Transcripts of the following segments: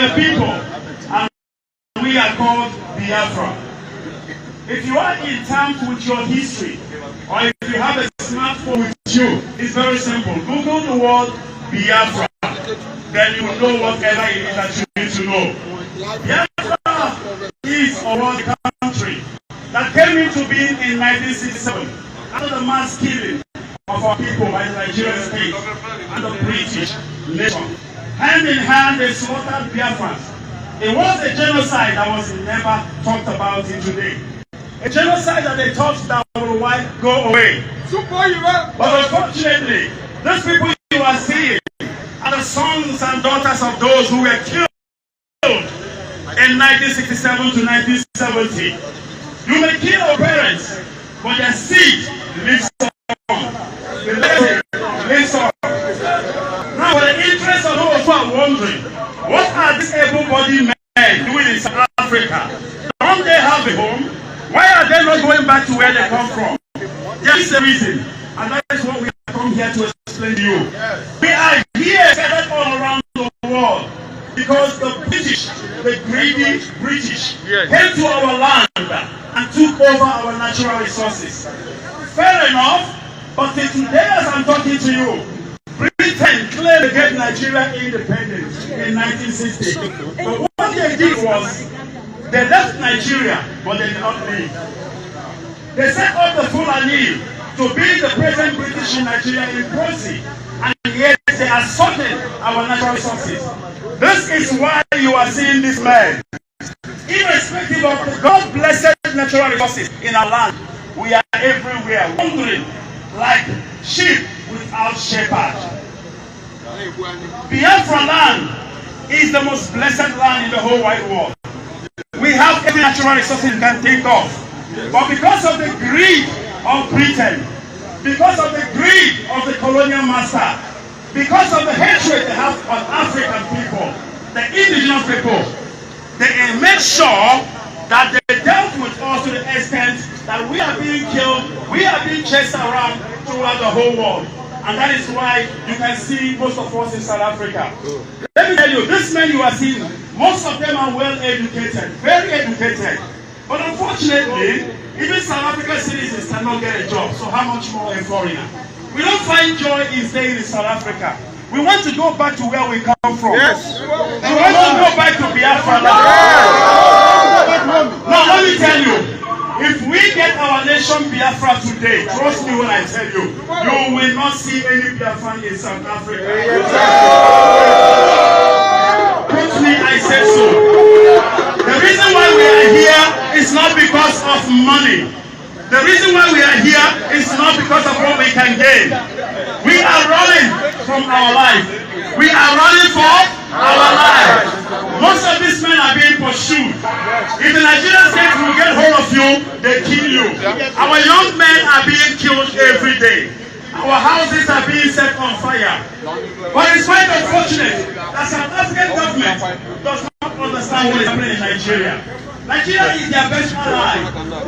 a people, and we are called Biafra. If you are in touch with your history, or if you have a smartphone with you, it's very simple. Google the word Biafra, then you will know whatever it is that you need to know. Biafra is a world country that came into being in 1967 after the mass killing of our people by the Nigerian state and the British nation. Hand in hand, they slaughtered Biafrans. It was a genocide that was never talked about in today. A genocide that they thought that will go away. But unfortunately, those people you are seeing are the sons and daughters of those who were killed in 1967 to 1970. You may kill our parents, but their seed lives on. The legacy lives on. Now, for the interest of those who are wondering, what are these able-bodied men doing in South Africa? Don't they have a home? Why are they not going back to where they come from? There is a reason, and that is what we have come here to explain to you. We are here scattered all around the world because the British, the greedy British, came to our land and took over our natural resources. Fair enough, but today as I'm talking to you, Britain claimed to get Nigeria independent in 1960. But what they did was, they left Nigeria, but they did not leave. They set up the Fulani to be the present British in Nigeria in proxy, and yet they assaulted our natural resources. This is why you are seeing this man. Irrespective of the God-blessed natural resources in our land, we are everywhere, wandering like sheep without shepherd. Biafra land is the most blessed land in the whole wide world. We have every natural resources you can think of. But because of the greed of Britain, because of the greed of the colonial master, because of the hatred they have of African people, the indigenous people, they made sure that they dealt with us to the extent that we are being killed, we are being chased around throughout the whole world. And that is why you can see most of us in South Africa. Let me tell you, these men you are seeing, most of them are well educated, very educated. But unfortunately, even South African citizens cannot get a job, so how much more a foreigner? We don't find joy in staying in South Africa. We want to go back to where we come from. Yes. We want to go back to Biafra. Now let me tell you, if we get our nation Biafra today, trust me when I tell you, you will not see any Biafran in South Africa. Trust me, I said so. The reason why we are here is not because of money. The reason why we are here is not because of what we can gain. We are running from our life. We are running for our life. Most of these men are being pursued. If the Nigerian state will get hold of you, they kill you. Our young men are being killed every day. Our houses are being set on fire. But it's quite unfortunate that South African government does not understand what is happening in Nigeria. Nigeria is their best ally,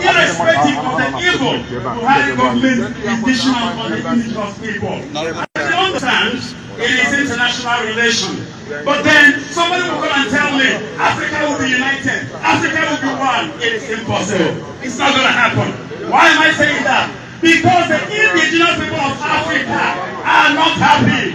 irrespective of the evil Buhari government is dishing out on the indigenous people. I understand it is international relation. But then somebody will come and tell me Africa will be united, Africa will be one. It is impossible. It's not going to happen. Why am I saying that? Because the indigenous people of Africa are not happy.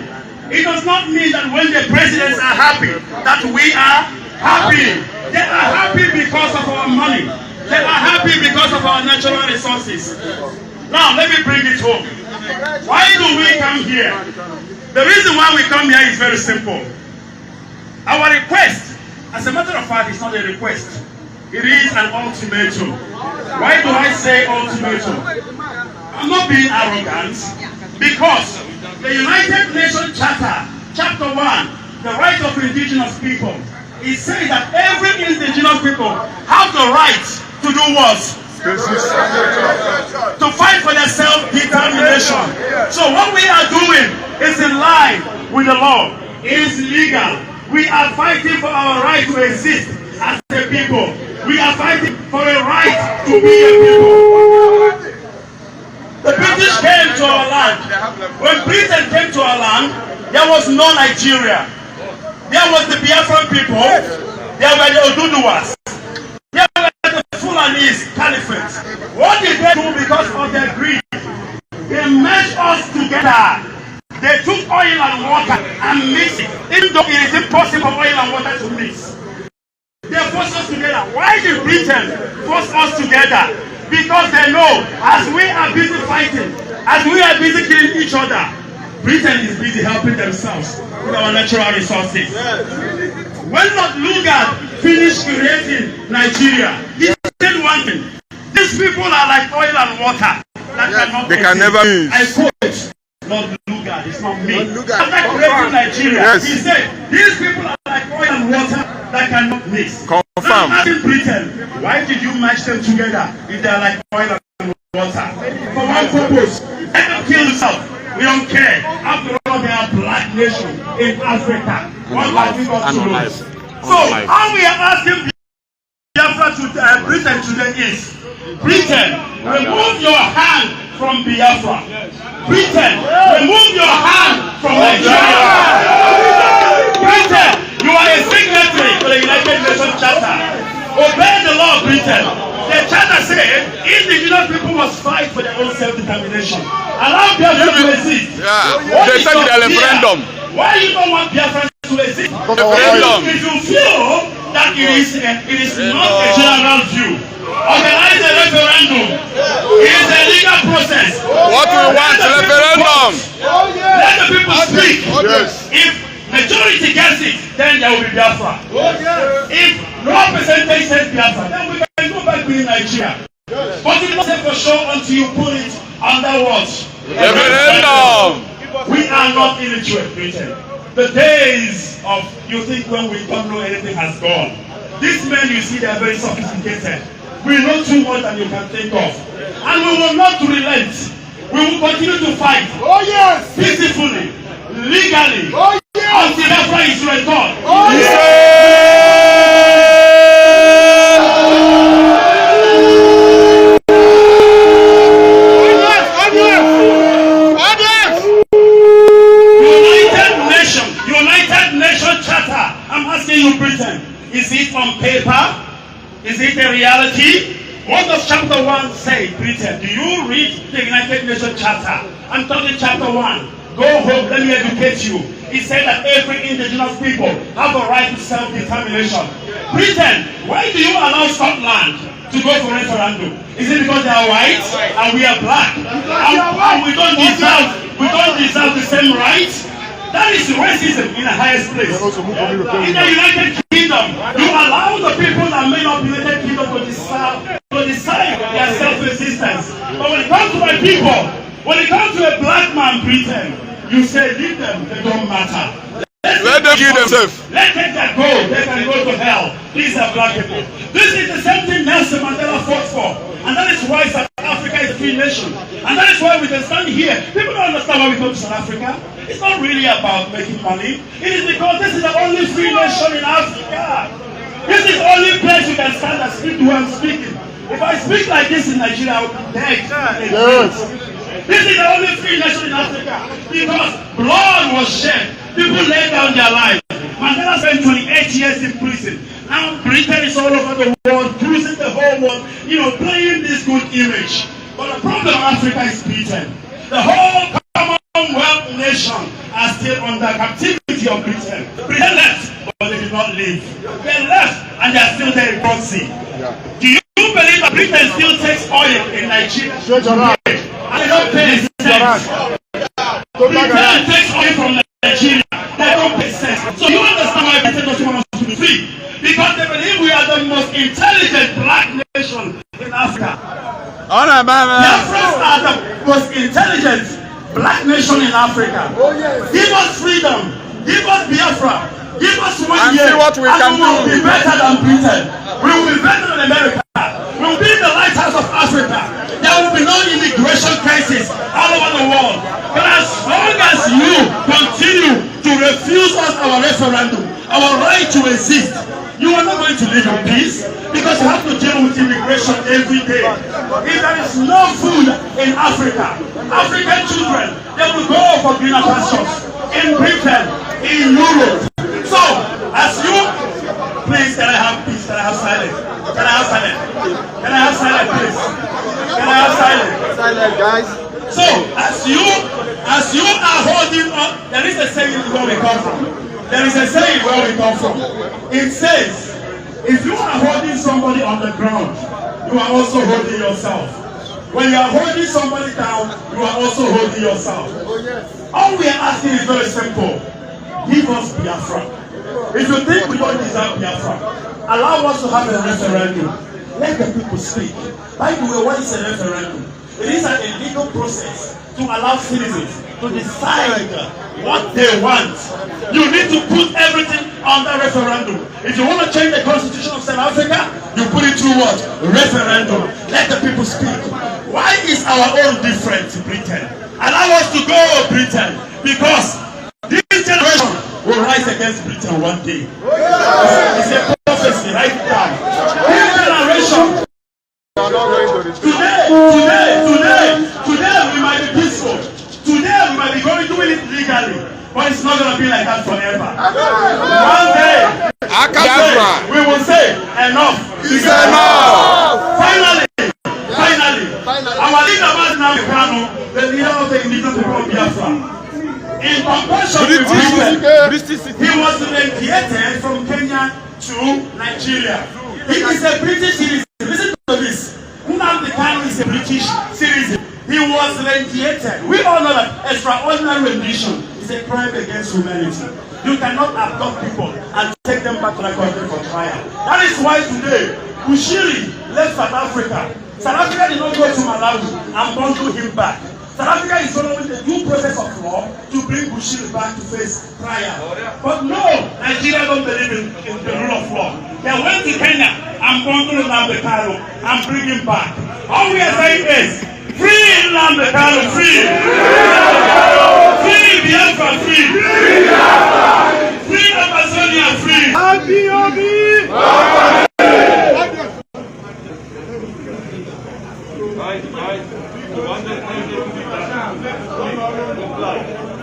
It does not mean that when the presidents are happy, that we are happy. They are happy because of our money. They are happy because of our natural resources. Now, let me bring it home. Why do we come here? The reason why we come here is very simple. Our request, as a matter of fact, is not a request. It is an ultimatum. Why do I say ultimatum? I'm not being arrogant, because the United Nations Charter, Chapter 1, the right of indigenous people, it says that every indigenous people have the right to do what? To fight for their self-determination. So what we are doing is in line with the law. It is legal. We are fighting for our right to exist as a people. We are fighting for a right to be a people. The British came to our land. When Britain came to our land, there was no Nigeria. There was the Biafran people. There were the Oduduwas. There were the Fulanese Caliphate. What did they do because of their greed? They merged us together. They took oil and water and mixed it. Even though it is impossible for oil and water to mix. They forced us together. Why did Britain force us together? Because they know as we are busy fighting, as we are busy killing each other, Britain is busy helping themselves with our natural resources. When Lugard finished creating Nigeria, he said one thing: these people are like oil and water that cannot they can never use. I quote, not Lugard, it's not me. After creating Nigeria, he said, these people are like oil and water that cannot mix. Confirm. Now in Britain, why did you match them together if they are like oil and water? For one purpose, let them kill themselves. We don't care. After all, they are black nation in Africa. What have we got to lose? So, how we are asking Biafra to Britain today is, Britain, remove your hand from Biafra. Britain, remove your hand from Nigeria. Britain, you are a signatory to the United Nations Charter. Obey the law of Britain. The charter says indigenous people must fight for their own self-determination. Allow Biafra to exist. They said the referendum. Why you don't want Biafra to exist? Referendum. If you feel that it is not a general view, organize a referendum. It is a legal process. What we want, referendum. Let the people speak. Yes. If majority gets it, then there will be Biafra. If no percentage says Biafra, then we can go back to Nigeria. But you don't say for sure until you put it under watch. Referendum. We are not illiterate, Britain. The days of you think when we don't know anything has gone. These men you see, they are very sophisticated. We know too much than you can think of. And we will not relent. We will continue to fight. Oh yes! Peacefully, legally, oh yes! until Biafra is restored. Oh yes! United Nations Charter. I'm asking you, Britain, is it on paper? Is it a reality? What does chapter 1 say, Britain? Do you read the United Nations Charter? I'm talking chapter 1. Go home, let me educate you. It said that every indigenous people have a right to self-determination. Britain, why do you allow Scotland to go for referendum? Is it because they are white and we are black? And we don't deserve the same rights? That is racism in the highest place. In the United Kingdom, you allow the people that may not be United Kingdom to decide their self-existence. But when it comes to my people, when it comes to a black man, Britain, you say leave them, they don't matter. Let them kill themselves. Let them go, they can go to hell. These are black people. This is the same thing Nelson Mandela fought for. And that is why South Africa is a free nation. And that is why we can stand here. People don't understand why we go to South Africa. It's not really about making money. It is because this is the only free nation in Africa. This is the only place you can stand and speak the way I'm speaking. If I speak like this in Nigeria, I would be dead. Yes. This is the only free nation in Africa. Because blood was shed. People laid down their lives. Mandela spent 28 years in prison. Now Britain is all over the world, cruising the whole world, playing this good image. But the problem in Africa is Britain. The whole Commonwealth nation are still under captivity of Britain. Britain left, but they did not leave. They left, and they are still there in proxy. Do you believe that Britain still takes oil in Nigeria? And they don't pay cents. Britain takes oil from Nigeria. They don't pay cents. So you understand why Britain doesn't want us to be free? Because they believe we are the most intelligent black nation in Africa. Biafrans are the most intelligent black nation in Africa. Oh, yes. Give us freedom. Give us Biafra. Give us 1 year. See what we can we will be better than Britain. We will be better than America. We will be the lighthouse of Africa. There will be no immigration crisis all over the world. But as long as you continue to refuse us our referendum, our right to exist, you are not going to live in peace because you have to deal with immigration every day. If there is no food in Africa, African children, they will go for greener pastures in Britain, in Europe. So, as you, please, can I have peace? Can I have silence? Can I have silence? Can I have silence, please? Can I have silence? Silent, guys. So, as you are holding on, there is a saying where we come from. There is a saying where we come from. It says, if you are holding somebody on the ground, you are also holding yourself. When you are holding somebody down, you are also holding yourself. All we are asking is very simple. Give us Biafra. If you think we don't deserve Biafra, allow us to have a referendum. Let the people speak. By the way, what is a referendum? It is an illegal process to allow citizens to decide what they want. You need to put everything on the referendum. If you want to change the constitution of South Africa, you put it through what? Referendum. Let the people speak. Why is our own different to Britain? Allow us to go, Britain, because this generation will rise against Britain one day. It's a prophecy, write it down. This generation. Today, we might be peaceful. Today, we might be doing it legally. But it's not going to be like that forever. One day, we will say, enough is enough. Finally, our leader, Nnamdi Kanu, the leader of the indigenous people of Biafra, in compassion with Britain, he was repatriated from Kenya to Nigeria. He is a British citizen. Listen to this. Nnamdi Kanu is a British citizen. He was repatriated. We all know that extraordinary rendition is a crime against humanity. You cannot abduct people and take them back to the country for trial. That is why today, Bushiri left South Africa. South Africa did not go to Malawi and bundle him back. South Africa is following the due process of law to bring Bushiri back to face trial. But no, Nigeria don't believe in the rule of law. They went to Kenya and bundled Nnamdi Kanu and bring him back. All we are saying is, free Nnamdi Kanu, free! Free Biafra, free! Free Amazonia, free!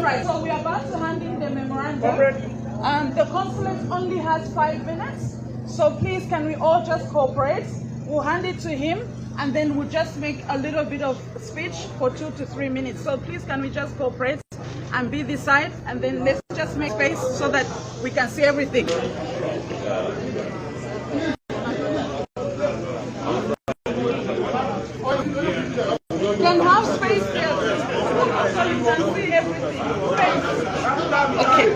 Right, so we are about to hand in the memorandum. The consulate only has 5 minutes, so please can we all just cooperate? We'll hand it to him and then we'll just make a little bit of speech for 2 to 3 minutes. So please can we just cooperate and be this side, and then let's just make space so that we can see everything. You can have space here so you can see everything. Okay.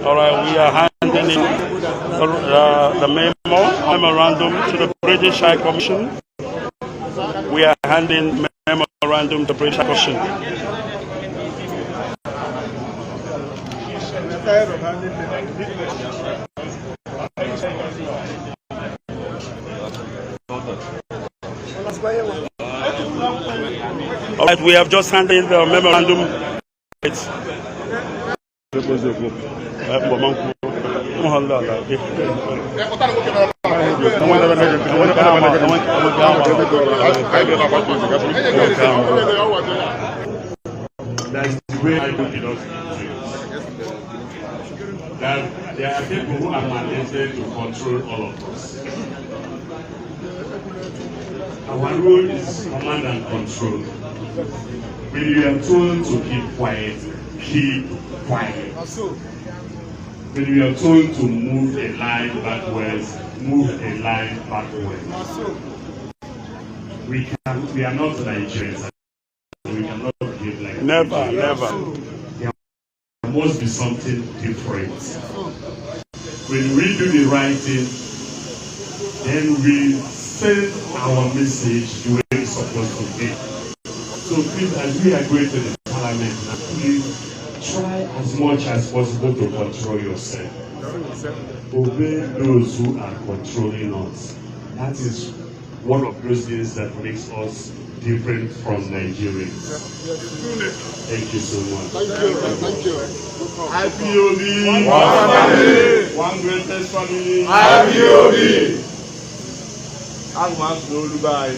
All right, we are handing in the memorandum to the British High Commission. We are handing memorandum to the British High Commission. All right, we have just handed the memorandum. That's the way I look at us. That there are people who are mandated to control all of us. Our role is command and control. When you are told to keep quiet, keep quiet. When you are told to move a line backwards, move a line backwards. We are not Nigerians. We cannot behave like Never. There must be something different. When we do the right thing, then we send our message the way it's supposed to be. So please, as we are going to the parliament, please try as much as possible to control yourself. Obey those who are controlling us. That is one of those things that makes us different from Nigerians. Thank you so much. Thank you. IPOB, one greatest family. IPOB. I'm asking you to buy.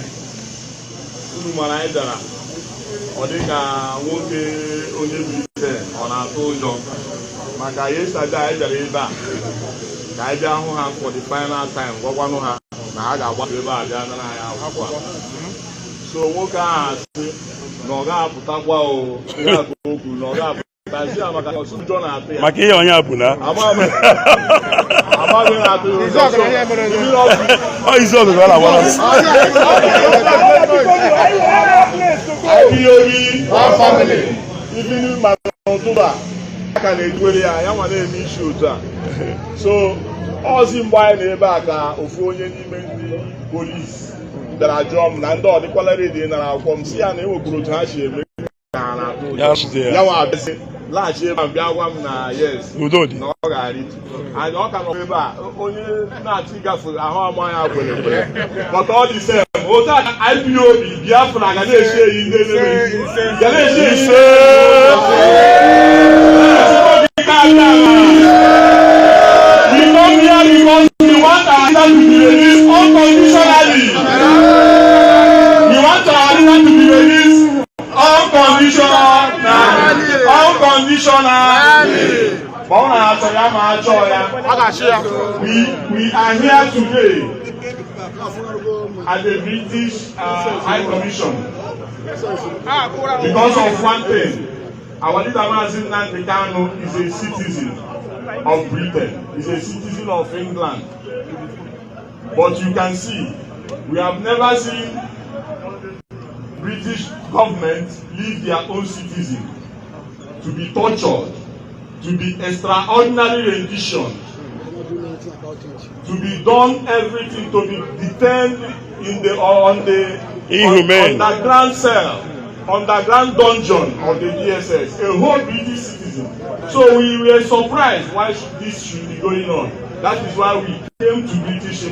Unu mara anyị dara. Ọ dị ka nwoke onye Britain ọ na-atụ ụjọ maka yesterday anyị bịara ebe a ka anyị bịa hụ ha for the final time gwakwanụ ha na ha ga-agbasa ebe a bịa nara anyị akwụkwọ a. So nwoke ahụ asị na ọ ga-apụtakwa o ihe a ka o kwuru na ọ ga-apụtazi ya maka ọsụ ụjọ na-atụ ya. Maka ihe onye abụ na. Amaghị na-atụ ya ụjọ. Ọ izu ọgụgụ ọ na-agwara m. IPOB, one family. Even if my October, I can equally I am an issue. So, all Zimbabwe neighbor can offer any police that are job and all the quality in our home. See, and they will go to Hashi. Last year, yes. No, I did. I don't come over. Only not for how am I? But all the same, what IPOB, Biafra, and they say in the we come here because we want our land to be released unconditionally. We want our land to be released unconditionally. We are here today at the British High Commission because of one thing. Our leader Nnamdi Kanu is a citizen of Britain, is a citizen of England. But you can see, we have never seen British government leave their own citizen to be tortured, to be extraordinary rendition, to be done everything, to be detained in the underground cell, underground dungeon of the DSS, a whole British citizen. So we were surprised why this should be going on. That is why we came to British